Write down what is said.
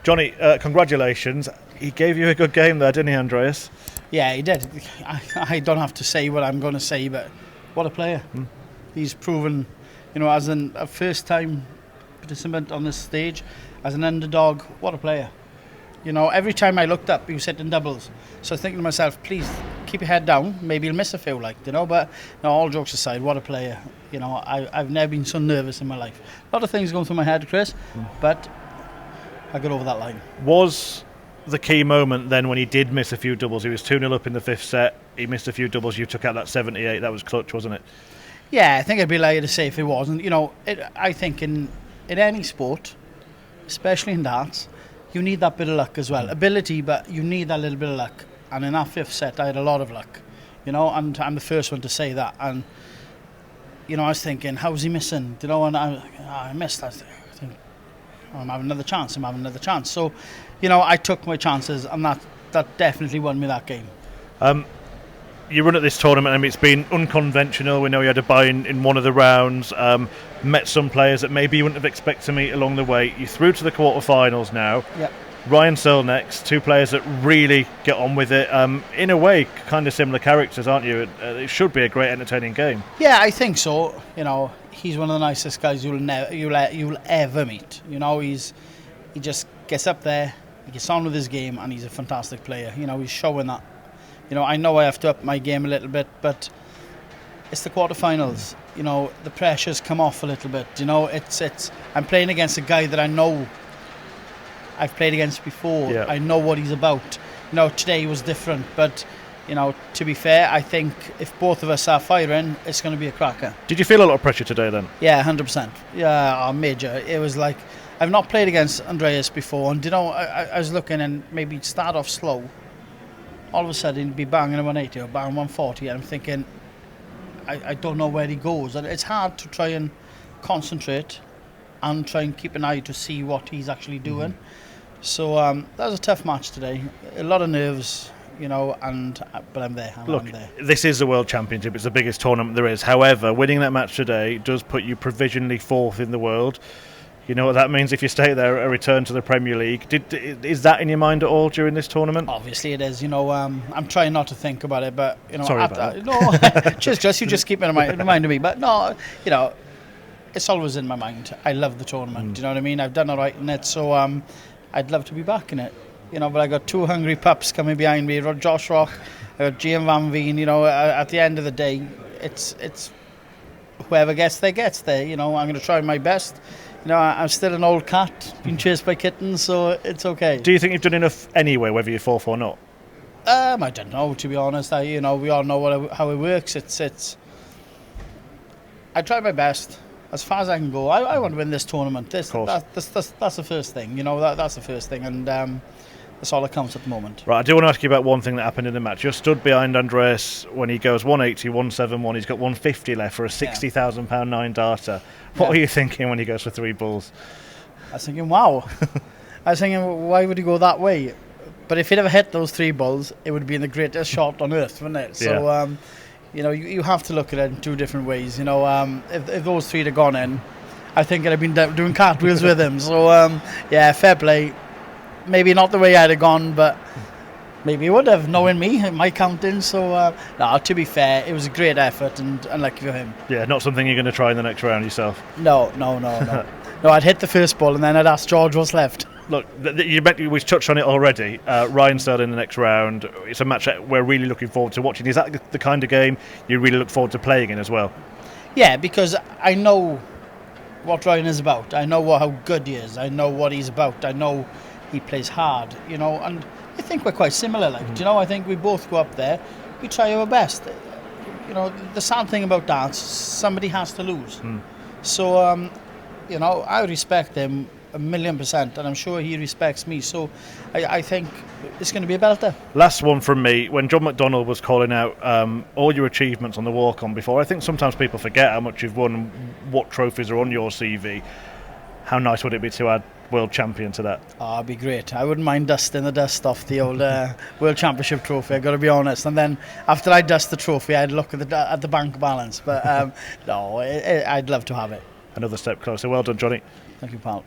Jonny, congratulations. He gave you a good game there, didn't he, Andreas? Yeah, he did. I don't have to say what I'm going to say, but what a player. He's proven, as a first-time participant on this stage, as an underdog, what a player. Every time I looked up, he was hitting doubles. So I was thinking to myself, please keep your head down. Maybe he'll miss a few, but all jokes aside, what a player. I've never been so nervous in my life. A lot of things going through my head, Chris, but I got over that line. Was the key moment then when he did miss a few doubles? He was 2-0 up in the fifth set. He missed a few doubles. You took out that 78. That was clutch, wasn't it? Yeah, I think I'd be lying to say if it wasn't. I think in any sport, especially in darts, you need that bit of luck as well. Ability, but you need that little bit of luck. And in that fifth set, I had a lot of luck. And I'm the first one to say that. And, I was thinking, how's he missing? And I missed. I think, I'm having another chance. So, I took my chances, and that definitely won me that game. You run at this tournament, it's been unconventional. We know you had a bye in one of the rounds, met some players that maybe you wouldn't have expected to meet along the way. You're through to the quarterfinals now. Yep. Ryan Searle next, two players that really get on with it. In a way, kind of similar characters, aren't you? It should be a great, entertaining game. Yeah, I think so. He's one of the nicest guys you'll ever meet. He just gets up there, he gets on with his game, and he's a fantastic player. He's showing that. I know I have to up my game a little bit, but it's the quarterfinals. The pressure's come off a little bit. I'm playing against a guy that I know I've played against before. Yeah. I know what he's about. Today was different, but to be fair, I think if both of us are firing, it's going to be a cracker. Did you feel a lot of pressure today then? Yeah, 100%. Yeah, major. It was like, I've not played against Andreas before, and I was looking and maybe start off slow. All of a sudden he'd be banging a 180 or banging 140, and I'm thinking, I don't know where he goes. And it's hard to try and concentrate and try and keep an eye to see what he's actually doing. So that was a tough match today. A lot of nerves, but I'm there. Look, I'm there. This is the World Championship. It's the biggest tournament there is. However, winning that match today does put you provisionally fourth in the world. You know what that means if you stay there, a return to the Premier League. Is that in your mind at all during this tournament? Obviously it is. I'm trying not to think about it, but Sorry about that. No, just you just keep it reminding me. But no, it's always in my mind. I love the tournament. Do you know what I mean? I've done all right in it, so I'd love to be back in it. But I got two hungry pups coming behind me. Josh Rock, I got Gian Van Veen. At the end of the day, it's whoever gets there gets there. I'm going to try my best. I'm still an old cat, being chased by kittens, so it's okay. Do you think you've done enough anyway, whether you're fourth or not? I don't know, to be honest. We all know how it works. I try my best as far as I can go. I want to win this tournament. That's the first thing. That's the first thing, and that's all that counts at the moment. Right, I do want to ask you about one thing that happened in the match. You're stood behind Andreas when he goes 180, 171. He's got 150 left for a £60,000 9-darter. What were you thinking when he goes for three balls? I was thinking, wow. I was thinking, why would he go that way? But if he'd ever hit those three balls, it would have been the greatest shot on earth, wouldn't it? So, you have to look at it in two different ways. If those three had gone in, I think I'd have been doing cartwheels with him. So, fair play. Maybe not the way I'd have gone, but maybe he would have, knowing me, my counting. So, to be fair, it was a great effort and lucky for him. Yeah, not something you're going to try in the next round yourself? No. No, I'd hit the first ball and then I'd ask George what's left. Look, we've touched on it already. Ryan Searle in the next round. It's a match that we're really looking forward to watching. Is that the kind of game you really look forward to playing in as well? Yeah, because I know what Ryan is about. I know how good he is. I know what he's about. I know he plays hard, and I think we're quite similar. I think we both go up there, we try our best. The sad thing about darts, somebody has to lose. So, I respect him 1,000,000%, and I'm sure he respects me. So, I think it's going to be a belter. Last one from me. When John McDonnell was calling out all your achievements on the walk-on before, I think sometimes people forget how much you've won and what trophies are on your CV. How nice would it be to add World Champion to that? Oh, it'd be great. I wouldn't mind dusting the dust off the old World Championship trophy, I've got to be honest. And then after I dust the trophy, I'd look at the bank balance. But no, I'd love to have it. Another step closer. Well done, Jonny. Thank you, pal.